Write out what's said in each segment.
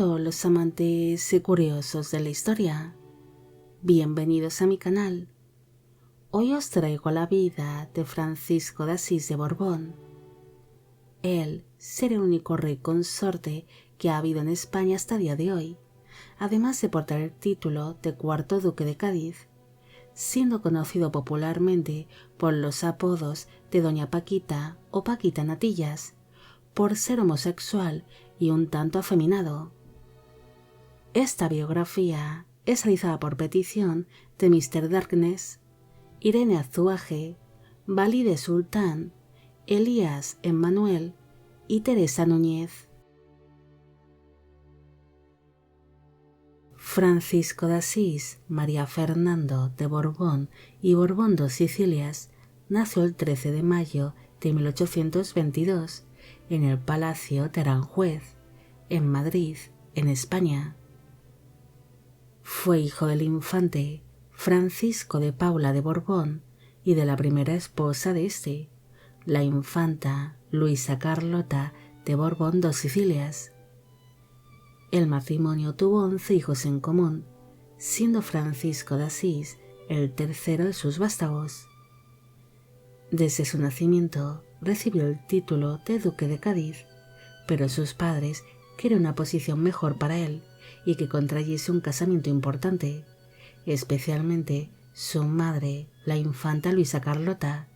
todos los amantes y curiosos de la historia. Bienvenidos a mi canal. Hoy os traigo la vida de Francisco de Asís de Borbón. Él será el único rey consorte que ha habido en España hasta el día de hoy, además de portar el título de cuarto duque de Cádiz, siendo conocido popularmente por los apodos de Doña Paquita o Paquita Natillas, por ser homosexual y un tanto afeminado. Esta biografía es realizada por petición de Mr. Darkness, Irene Azuaje, Valide Sultán, Elías Emmanuel y Teresa Núñez. Francisco de Asís María Fernando de Borbón y Borbón dos Sicilias nació el 13 de mayo de 1822 en el Palacio de Aranjuez, en Madrid, en España. Fue hijo del infante Francisco de Paula de Borbón y de la primera esposa de este, la infanta Luisa Carlota de Borbón dos Sicilias. El matrimonio tuvo 11 hijos en común, siendo Francisco de Asís el tercero de sus vástagos. Desde su nacimiento recibió el título de duque de Cádiz, pero sus padres querían una posición mejor para él y que contrayese un casamiento importante, especialmente su madre, la infanta Luisa Carlota,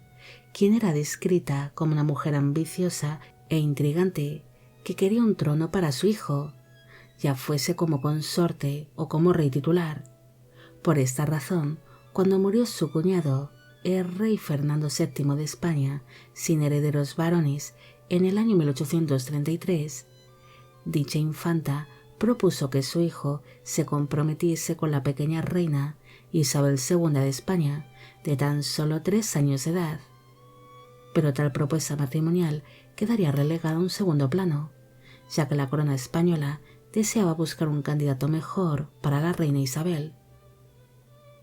quien era descrita como una mujer ambiciosa e intrigante que quería un trono para su hijo, ya fuese como consorte o como rey titular. Por esta razón, cuando murió su cuñado, el rey Fernando VII de España, sin herederos varones, en el año 1833, dicha infanta propuso que su hijo se comprometiese con la pequeña reina Isabel II de España, de tan solo 3 años de edad. Pero tal propuesta matrimonial quedaría relegada a un segundo plano, ya que la corona española deseaba buscar un candidato mejor para la reina Isabel.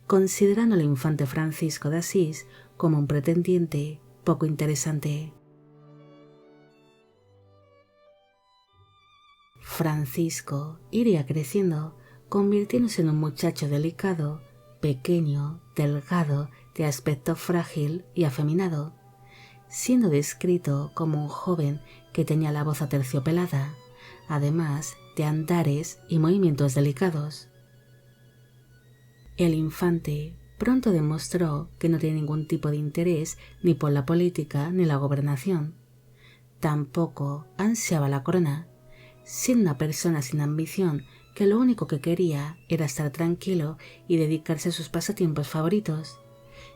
Considerando al infante Francisco de Asís como un pretendiente poco interesante. Francisco iría creciendo, convirtiéndose en un muchacho delicado, pequeño, delgado, de aspecto frágil y afeminado, siendo descrito como un joven que tenía la voz aterciopelada, además de andares y movimientos delicados. El infante pronto demostró que no tenía ningún tipo de interés ni por la política ni la gobernación. Tampoco ansiaba la corona, siendo una persona sin ambición que lo único que quería era estar tranquilo y dedicarse a sus pasatiempos favoritos,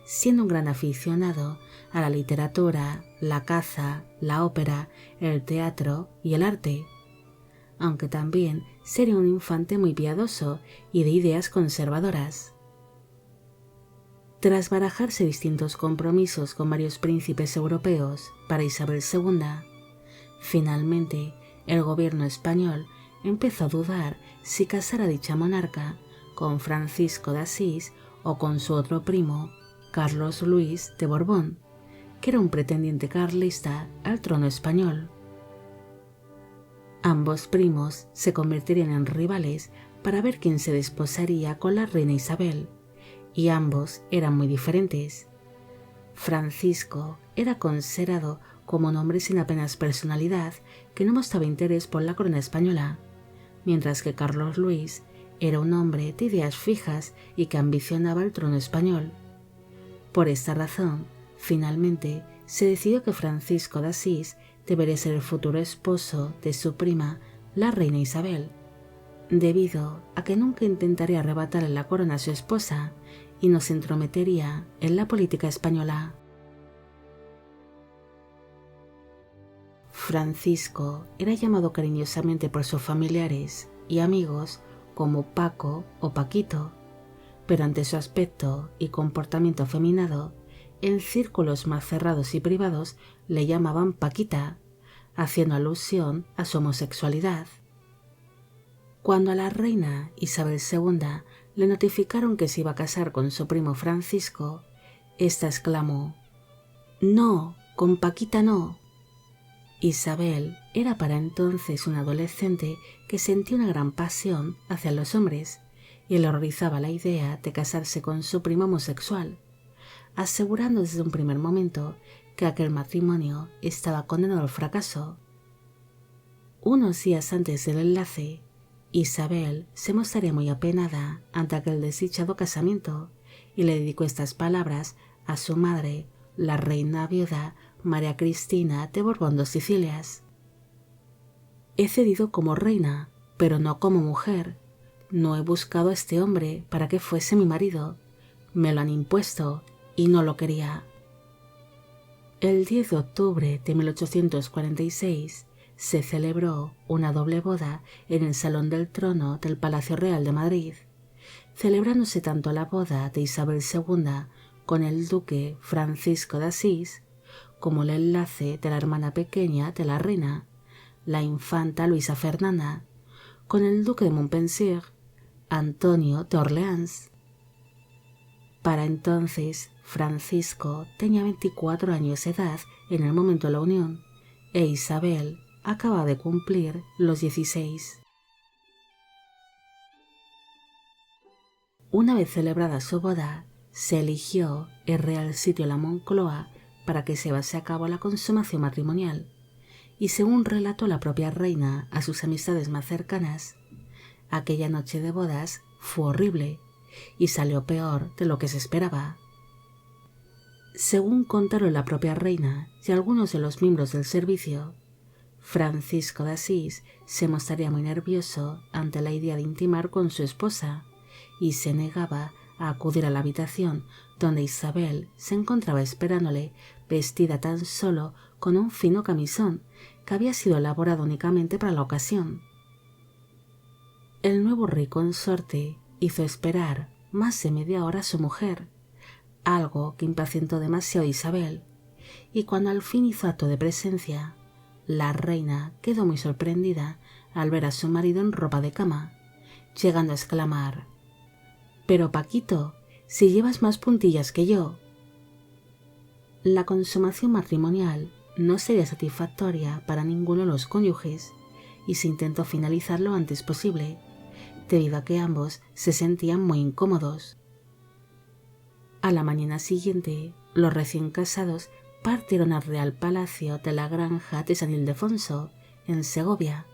siendo un gran aficionado a la literatura, la caza, la ópera, el teatro y el arte, aunque también sería un infante muy piadoso y de ideas conservadoras. Tras barajarse distintos compromisos con varios príncipes europeos para Isabel II, finalmente el gobierno español empezó a dudar si casar a dicha monarca con Francisco de Asís o con su otro primo, Carlos Luis de Borbón, que era un pretendiente carlista al trono español. Ambos primos se convertirían en rivales para ver quién se desposaría con la reina Isabel, y ambos eran muy diferentes. Francisco era considerado como un hombre sin apenas personalidad que no mostraba interés por la corona española, mientras que Carlos Luis era un hombre de ideas fijas y que ambicionaba el trono español. Por esta razón, finalmente se decidió que Francisco de Asís debería ser el futuro esposo de su prima, la reina Isabel, debido a que nunca intentaría arrebatarle la corona a su esposa y no se entrometería en la política española. Francisco era llamado cariñosamente por sus familiares y amigos como Paco o Paquito, pero ante su aspecto y comportamiento afeminado, en círculos más cerrados y privados le llamaban Paquita, haciendo alusión a su homosexualidad. Cuando a la reina Isabel II le notificaron que se iba a casar con su primo Francisco, ésta exclamó: «No, con Paquita no», Isabel era para entonces una adolescente que sentía una gran pasión hacia los hombres y le horrorizaba la idea de casarse con su primo homosexual, asegurando desde un primer momento que aquel matrimonio estaba condenado al fracaso. Unos días antes del enlace, Isabel se mostraría muy apenada ante aquel desdichado casamiento y le dedicó estas palabras a su madre, la reina viuda María Cristina de Borbón dos Sicilias. He cedido como reina, pero no como mujer. No he buscado a este hombre para que fuese mi marido. Me lo han impuesto y no lo quería. El 10 de octubre de 1846 se celebró una doble boda en el Salón del Trono del Palacio Real de Madrid, celebrándose tanto la boda de Isabel II con el duque Francisco de Asís como el enlace de la hermana pequeña de la reina, la infanta Luisa Fernanda, con el duque de Montpensier, Antonio de Orleans. Para entonces, Francisco tenía 24 años de edad en el momento de la unión e Isabel acaba de cumplir los 16. Una vez celebrada su boda, se eligió el Real Sitio de la Moncloa para que se llevase a cabo la consumación matrimonial, y según relató la propia reina a sus amistades más cercanas, aquella noche de bodas fue horrible y salió peor de lo que se esperaba. Según contaron la propia reina y algunos de los miembros del servicio, Francisco de Asís se mostraría muy nervioso ante la idea de intimar con su esposa y se negaba a acudir a la habitación donde Isabel se encontraba esperándole, vestida tan solo con un fino camisón que había sido elaborado únicamente para la ocasión. El nuevo rey consorte hizo esperar más de media hora a su mujer, algo que impacientó demasiado a Isabel, y cuando al fin hizo acto de presencia, la reina quedó muy sorprendida al ver a su marido en ropa de cama, llegando a exclamar: «Pero Paquito, si llevas más puntillas que yo». La consumación matrimonial no sería satisfactoria para ninguno de los cónyuges y se intentó finalizar lo antes posible, debido a que ambos se sentían muy incómodos. A la mañana siguiente, los recién casados partieron al Real Palacio de la Granja de San Ildefonso, en Segovia,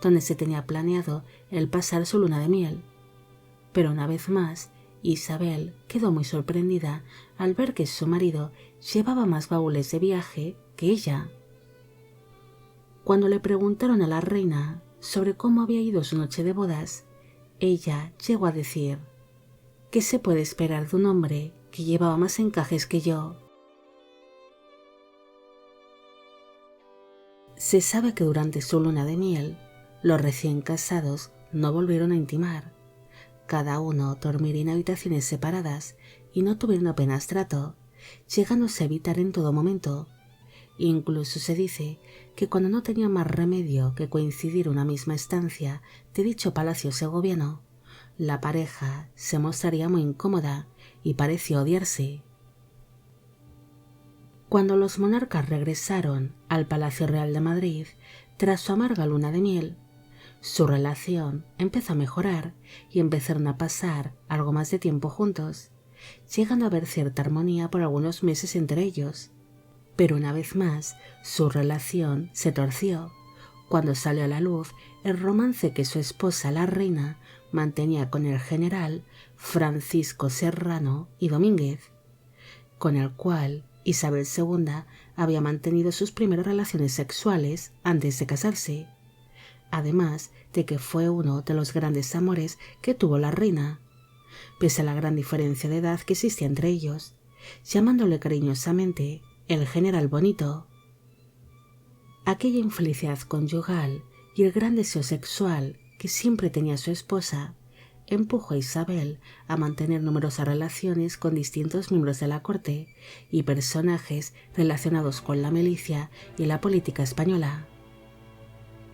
donde se tenía planeado el pasar su luna de miel. Pero una vez más, Isabel quedó muy sorprendida al ver que su marido llevaba más baúles de viaje que ella. Cuando le preguntaron a la reina sobre cómo había ido su noche de bodas, ella llegó a decir: «¿Qué se puede esperar de un hombre que llevaba más encajes que yo?». Se sabe que durante su luna de miel, los recién casados no volvieron a intimar. Cada uno dormiría en habitaciones separadas y no tuvieron apenas trato, llegándose a evitar en todo momento. Incluso se dice que cuando no tenía más remedio que coincidir en una misma estancia de dicho palacio segoviano, la pareja se mostraría muy incómoda y pareció odiarse. Cuando los monarcas regresaron al Palacio Real de Madrid tras su amarga luna de miel, su relación empezó a mejorar y empezaron a pasar algo más de tiempo juntos, llegando a haber cierta armonía por algunos meses entre ellos. Pero una vez más, su relación se torció cuando salió a la luz el romance que su esposa, la reina, mantenía con el general Francisco Serrano y Domínguez, con el cual Isabel II había mantenido sus primeras relaciones sexuales antes de casarse, además de que fue uno de los grandes amores que tuvo la reina, pese a la gran diferencia de edad que existía entre ellos, llamándole cariñosamente el general bonito. Aquella infelicidad conyugal y el gran deseo sexual que siempre tenía su esposa empujó a Isabel a mantener numerosas relaciones con distintos miembros de la corte y personajes relacionados con la milicia y la política española.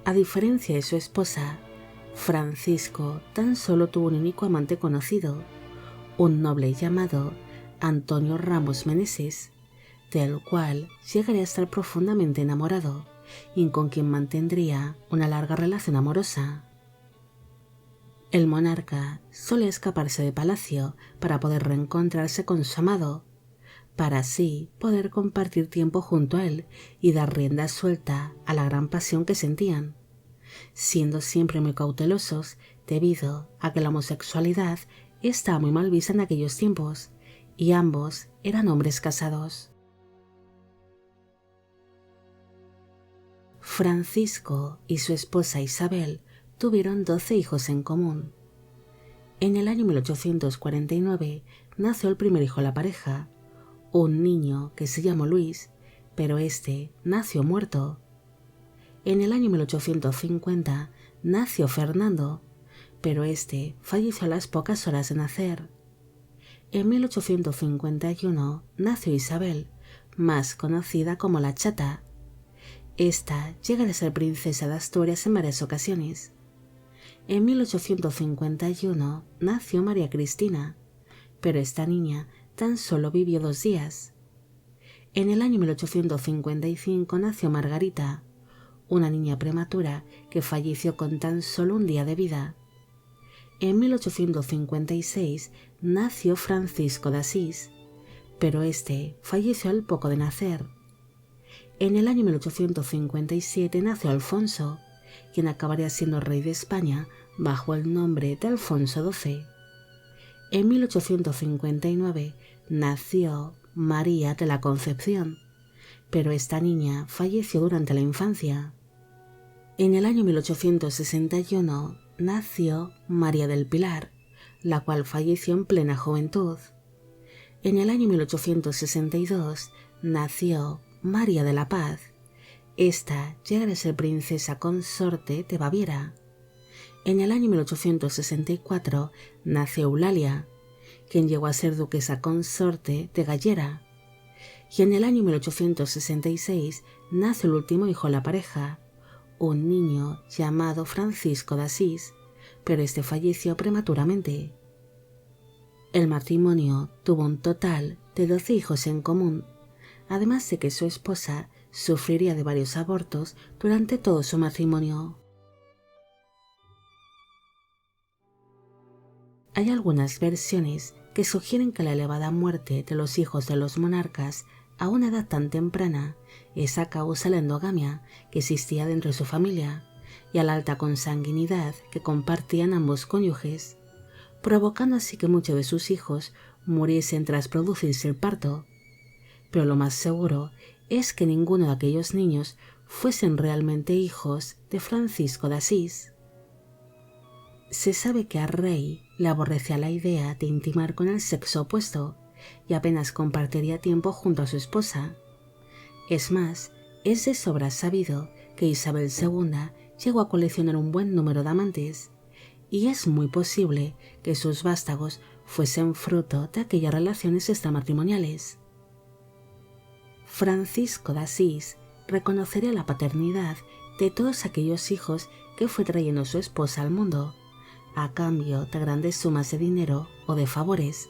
A diferencia de su esposa, Francisco tan solo tuvo un único amante conocido, un noble llamado Antonio Ramos Meneses, del cual llegaría a estar profundamente enamorado y con quien mantendría una larga relación amorosa. El monarca solía escaparse de palacio para poder reencontrarse con su amado, para así poder compartir tiempo junto a él y dar rienda suelta a la gran pasión que sentían, siendo siempre muy cautelosos debido a que la homosexualidad estaba muy mal vista en aquellos tiempos y ambos eran hombres casados. Francisco y su esposa Isabel tuvieron 12 hijos en común. En el año 1849 nació el primer hijo de la pareja, un niño que se llamó Luis, pero este nació muerto. En el año 1850 nació Fernando, pero este falleció a las pocas horas de nacer. En 1851 nació Isabel, más conocida como la Chata. Esta llega a ser princesa de Asturias en varias ocasiones. En 1851 nació María Cristina, pero esta niña tan solo vivió 2 días. En el año 1855 nació Margarita, una niña prematura que falleció con tan solo 1 día de vida. En 1856 nació Francisco de Asís, pero este falleció al poco de nacer. En el año 1857 nació Alfonso, quien acabaría siendo rey de España bajo el nombre de Alfonso XII. En 1859 nació María de la Concepción, pero esta niña falleció durante la infancia. En el año 1861 nació María del Pilar, la cual falleció en plena juventud. En el año 1862 nació María de la Paz. Esta llega a ser princesa consorte de Baviera. En el año 1864 nació Eulalia, quien llegó a ser duquesa consorte de Gallera. Y en el año 1866 nació el último hijo de la pareja, un niño llamado Francisco de Asís, pero este falleció prematuramente. El matrimonio tuvo un total de 12 hijos en común, además de que su esposa sufriría de varios abortos durante todo su matrimonio. Hay algunas versiones que sugieren que la elevada muerte de los hijos de los monarcas a una edad tan temprana es a causa de la endogamia que existía dentro de su familia y a la alta consanguinidad que compartían ambos cónyuges, provocando así que muchos de sus hijos muriesen tras producirse el parto. Pero lo más seguro es que ninguno de aquellos niños fuesen realmente hijos de Francisco de Asís. Se sabe que al rey le aborrecía la idea de intimar con el sexo opuesto y apenas compartiría tiempo junto a su esposa. Es más, es de sobra sabido que Isabel II llegó a coleccionar un buen número de amantes, y es muy posible que sus vástagos fuesen fruto de aquellas relaciones extramatrimoniales. Francisco de Asís reconocería la paternidad de todos aquellos hijos que fue trayendo su esposa al mundo, a cambio de grandes sumas de dinero o de favores,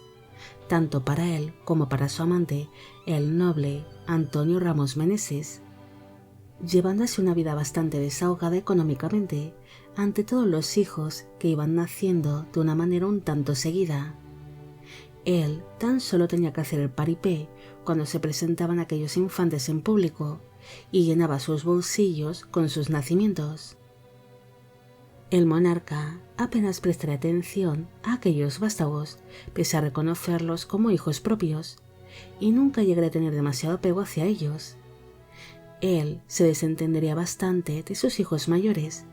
tanto para él como para su amante, el noble Antonio Ramos Meneses, llevando así una vida bastante desahogada económicamente ante todos los hijos que iban naciendo de una manera un tanto seguida. Él tan solo tenía que hacer el paripé cuando se presentaban aquellos infantes en público y llenaba sus bolsillos con sus nacimientos. El monarca apenas prestaría atención a aquellos vástagos, pese a reconocerlos como hijos propios, y nunca llegaría a tener demasiado apego hacia ellos. Él se desentendería bastante de sus hijos mayores,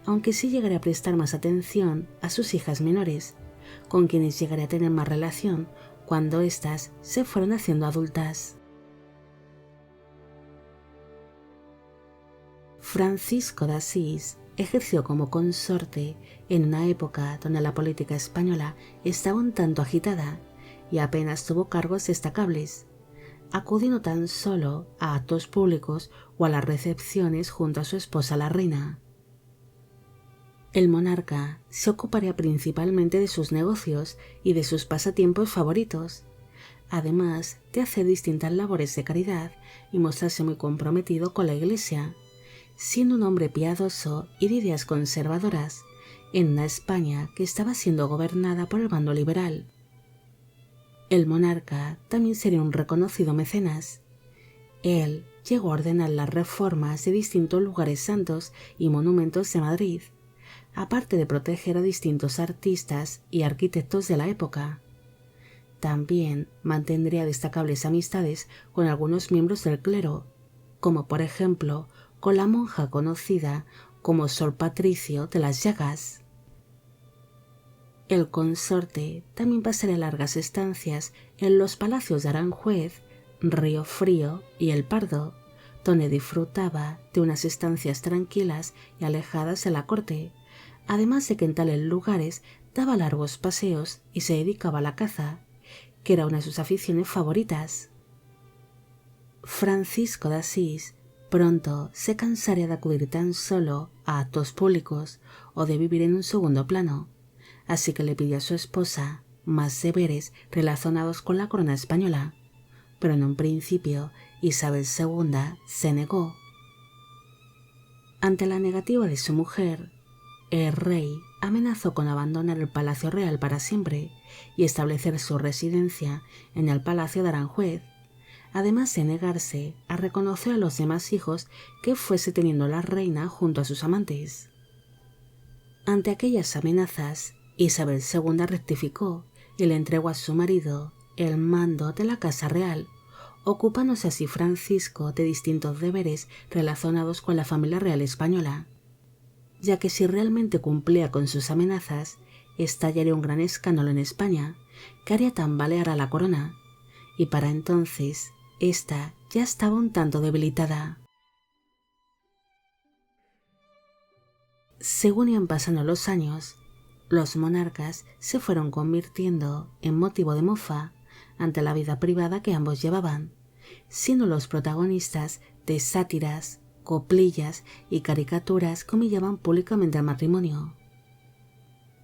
aunque sí llegaría a prestar más atención a sus hijas menores, con quienes llegaría a tener más relación cuando éstas se fueron haciendo adultas. Francisco de Asís ejerció como consorte en una época donde la política española estaba un tanto agitada y apenas tuvo cargos destacables, acudiendo tan solo a actos públicos o a las recepciones junto a su esposa la reina. El monarca se ocuparía principalmente de sus negocios y de sus pasatiempos favoritos, además de hacer distintas labores de caridad y mostrarse muy comprometido con la Iglesia, siendo un hombre piadoso y de ideas conservadoras, en una España que estaba siendo gobernada por el bando liberal. El monarca también sería un reconocido mecenas. Él llegó a ordenar las reformas de distintos lugares santos y monumentos de Madrid, aparte de proteger a distintos artistas y arquitectos de la época. También mantendría destacables amistades con algunos miembros del clero, como por ejemplo con la monja conocida como Sor Patricio de las Llagas. El consorte también pasaría largas estancias en los palacios de Aranjuez, Río Frío y El Pardo, donde disfrutaba de unas estancias tranquilas y alejadas de la corte, además de que en tales lugares daba largos paseos y se dedicaba a la caza, que era una de sus aficiones favoritas. Francisco de Asís pronto se cansaría de acudir tan solo a actos públicos o de vivir en un segundo plano, así que le pidió a su esposa más deberes relacionados con la corona española, pero en un principio Isabel II se negó. Ante la negativa de su mujer, el rey amenazó con abandonar el Palacio Real para siempre y establecer su residencia en el Palacio de Aranjuez, además de negarse a reconocer a los demás hijos que fuese teniendo la reina junto a sus amantes. Ante aquellas amenazas, Isabel II rectificó y le entregó a su marido el mando de la Casa Real, ocupándose así Francisco de distintos deberes relacionados con la familia real española, ya que si realmente cumplía con sus amenazas, estallaría un gran escándalo en España que haría tambalear a la corona, y para entonces ésta ya estaba un tanto debilitada. Según iban pasando los años, los monarcas se fueron convirtiendo en motivo de mofa ante la vida privada que ambos llevaban, siendo los protagonistas de sátiras, coplillas y caricaturas que humillaban públicamente al matrimonio.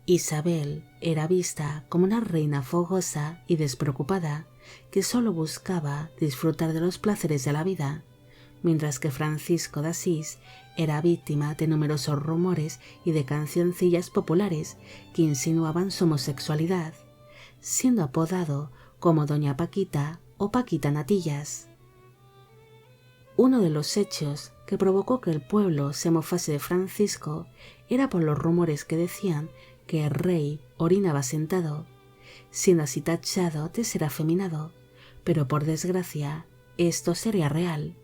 Isabel era vista como una reina fogosa y despreocupada que solo buscaba disfrutar de los placeres de la vida, mientras que Francisco de Asís era víctima de numerosos rumores y de cancioncillas populares que insinuaban su homosexualidad, siendo apodado como Doña Paquita o Paquita Natillas. Uno de los hechos que provocó que el pueblo se mofase de Francisco era por los rumores que decían que el rey orinaba sentado, siendo así tachado de ser afeminado, pero por desgracia esto sería real.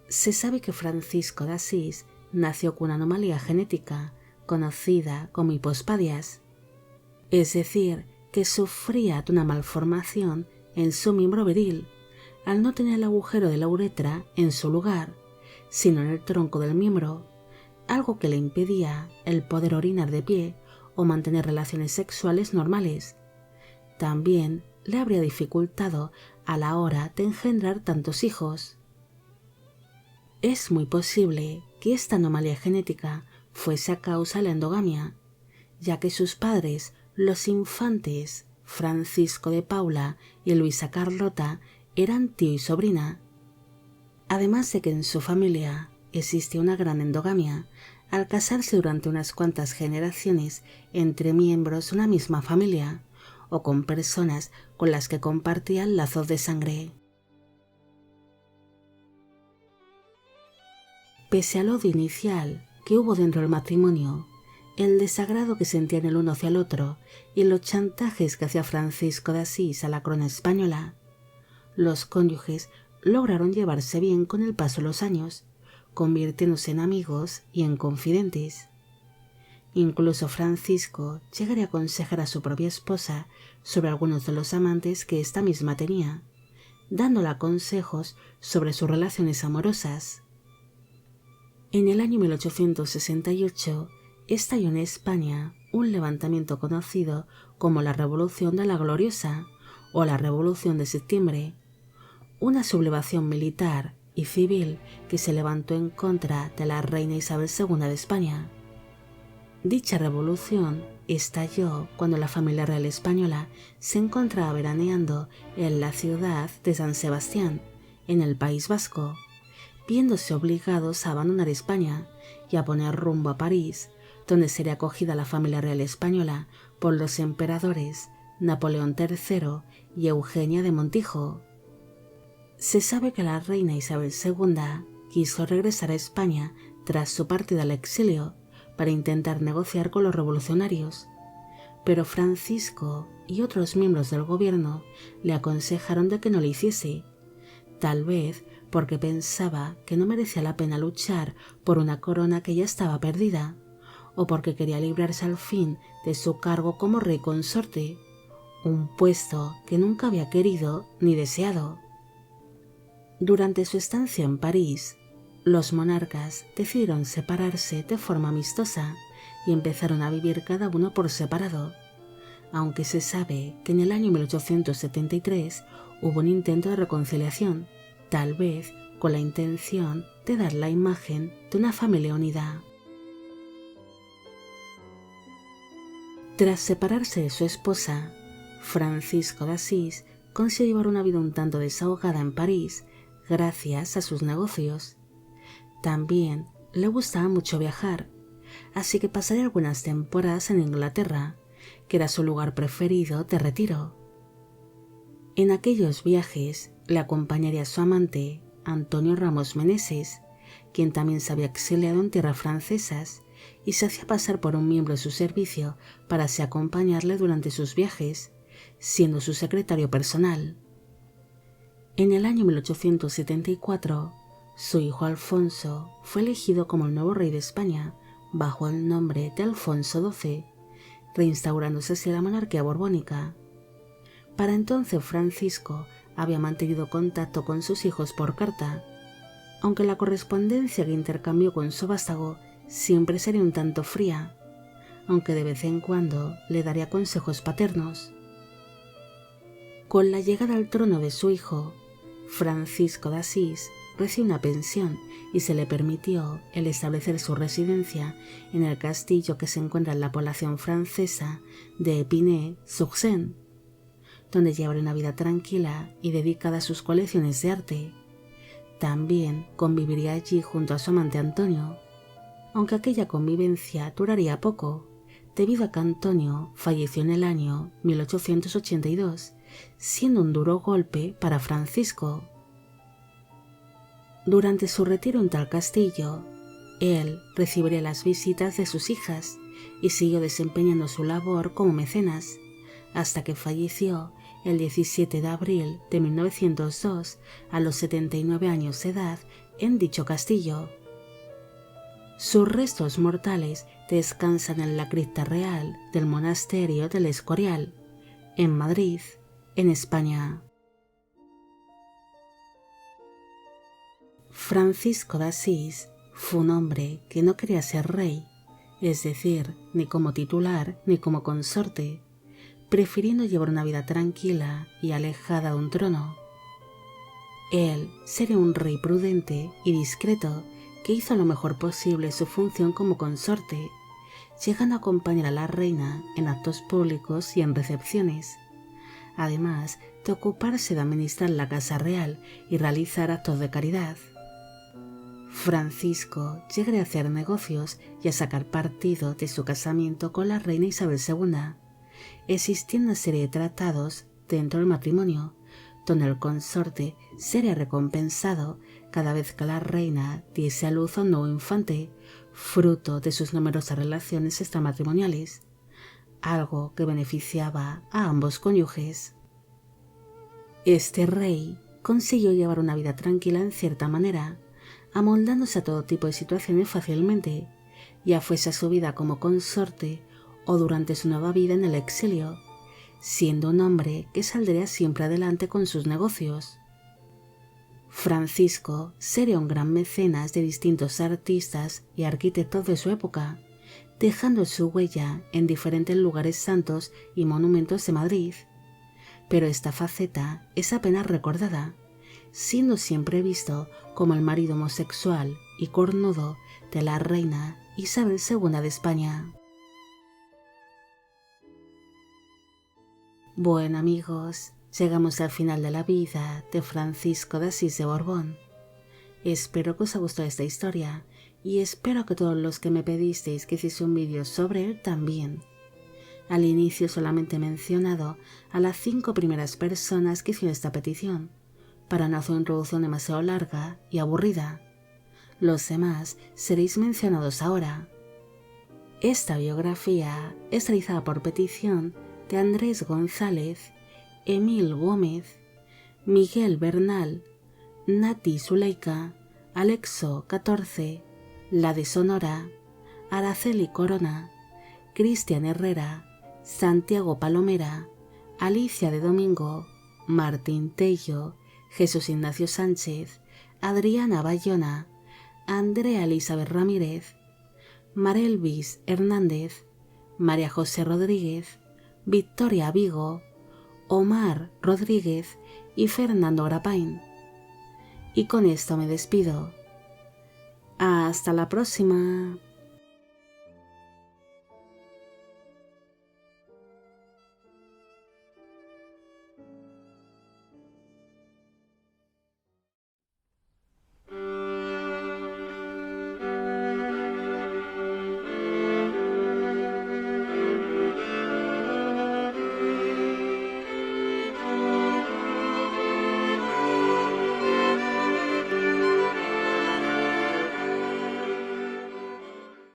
Se sabe que Francisco de Asís nació con una anomalía genética conocida como hipospadias, es decir, que sufría de una malformación en su miembro viril, al no tener el agujero de la uretra en su lugar, sino en el tronco del miembro, algo que le impedía el poder orinar de pie o mantener relaciones sexuales normales. También le habría dificultado a la hora de engendrar tantos hijos. Es muy posible que esta anomalía genética fuese a causa de la endogamia, ya que sus padres, los infantes Francisco de Paula y Luisa Carlota, eran tío y sobrina. Además de que en su familia existe una gran endogamia, al casarse durante unas cuantas generaciones entre miembros de una misma familia o con personas con las que compartían lazos de sangre. Pese al odio inicial que hubo dentro del matrimonio, el desagrado que sentían el uno hacia el otro y los chantajes que hacía Francisco de Asís a la corona española, los cónyuges lograron llevarse bien con el paso de los años, convirtiéndose en amigos y en confidentes. Incluso Francisco llegaría a aconsejar a su propia esposa sobre algunos de los amantes que ésta misma tenía, dándole consejos sobre sus relaciones amorosas. En el año 1868 estalló en España un levantamiento conocido como la Revolución de la Gloriosa o la Revolución de Septiembre, una sublevación militar y civil que se levantó en contra de la reina Isabel II de España. Dicha revolución estalló cuando la familia real española se encontraba veraneando en la ciudad de San Sebastián, en el País Vasco, viéndose obligados a abandonar España y a poner rumbo a París, donde sería acogida la familia real española por los emperadores Napoleón III y Eugenia de Montijo. Se sabe que la reina Isabel II quiso regresar a España tras su partida al exilio para intentar negociar con los revolucionarios, pero Francisco y otros miembros del gobierno le aconsejaron de que no lo hiciese, tal vez porque pensaba que no merecía la pena luchar por una corona que ya estaba perdida, o porque quería librarse al fin de su cargo como rey consorte, un puesto que nunca había querido ni deseado. Durante su estancia en París, los monarcas decidieron separarse de forma amistosa y empezaron a vivir cada uno por separado, aunque se sabe que en el año 1873 hubo un intento de reconciliación, tal vez con la intención de dar la imagen de una familia unida. Tras separarse de su esposa, Francisco de Asís consiguió llevar una vida un tanto desahogada en París gracias a sus negocios. También le gustaba mucho viajar, así que pasaría algunas temporadas en Inglaterra, que era su lugar preferido de retiro. En aquellos viajes le acompañaría su amante, Antonio Ramos Meneses, quien también se había exiliado en tierras francesas y se hacía pasar por un miembro de su servicio para así acompañarle durante sus viajes, siendo su secretario personal. En el año 1874, su hijo Alfonso fue elegido como el nuevo rey de España bajo el nombre de Alfonso XII, reinstaurándose así la monarquía borbónica. Para entonces Francisco había mantenido contacto con sus hijos por carta, aunque la correspondencia que intercambió con su vástago siempre sería un tanto fría, aunque de vez en cuando le daría consejos paternos. Con la llegada al trono de su hijo, Francisco de Asís recibió una pensión y se le permitió el establecer su residencia en el castillo que se encuentra en la población francesa de Épinay-sur-Seine, donde llevaría una vida tranquila y dedicada a sus colecciones de arte. También conviviría allí junto a su amante Antonio, aunque aquella convivencia duraría poco, debido a que Antonio falleció en el año 1882, siendo un duro golpe para Francisco. Durante su retiro en tal castillo, él recibiría las visitas de sus hijas y siguió desempeñando su labor como mecenas, hasta que falleció el 17 de abril de 1902 a los 79 años de edad en dicho castillo. Sus restos mortales descansan en la cripta real del monasterio del Escorial, en Madrid, en España. Francisco de Asís fue un hombre que no quería ser rey, es decir, ni como titular ni como consorte, prefiriendo llevar una vida tranquila y alejada de un trono. Él sería un rey prudente y discreto que hizo lo mejor posible su función como consorte, llegando a acompañar a la reina en actos públicos y en recepciones, además de ocuparse de administrar la casa real y realizar actos de caridad. Francisco llegaría a hacer negocios y a sacar partido de su casamiento con la reina Isabel II, existiendo una serie de tratados dentro del matrimonio, donde el consorte sería recompensado cada vez que la reina diese a luz a un nuevo infante, fruto de sus numerosas relaciones extramatrimoniales, algo que beneficiaba a ambos cónyuges. Este rey consiguió llevar una vida tranquila en cierta manera, amoldándose a todo tipo de situaciones fácilmente, ya fuese a su vida como consorte o durante su nueva vida en el exilio, siendo un hombre que saldría siempre adelante con sus negocios. Francisco sería un gran mecenas de distintos artistas y arquitectos de su época, dejando su huella en diferentes lugares santos y monumentos de Madrid, pero esta faceta es apenas recordada, siendo siempre visto como el marido homosexual y cornudo de la reina Isabel II de España. Bueno amigos, llegamos al final de la vida de Francisco de Asís de Borbón. Espero que os haya gustado esta historia y espero que todos los que me pedisteis que hiciese un vídeo sobre él también. Al inicio solamente he mencionado a las 5 primeras personas que hicieron esta petición, para no hacer una introducción demasiado larga y aburrida. Los demás seréis mencionados ahora. Esta biografía es realizada por petición de Andrés González, Emil Gómez, Miguel Bernal, Nati Zuleika, Alexo 14, La de Sonora, Araceli Corona, Cristian Herrera, Santiago Palomera, Alicia de Domingo, Martín Tello, Jesús Ignacio Sánchez, Adriana Bayona, Andrea Elizabeth Ramírez, Marelvis Hernández, María José Rodríguez, Victoria Vigo, Omar Rodríguez y Fernando Grapain. Y con esto me despido. Hasta la próxima.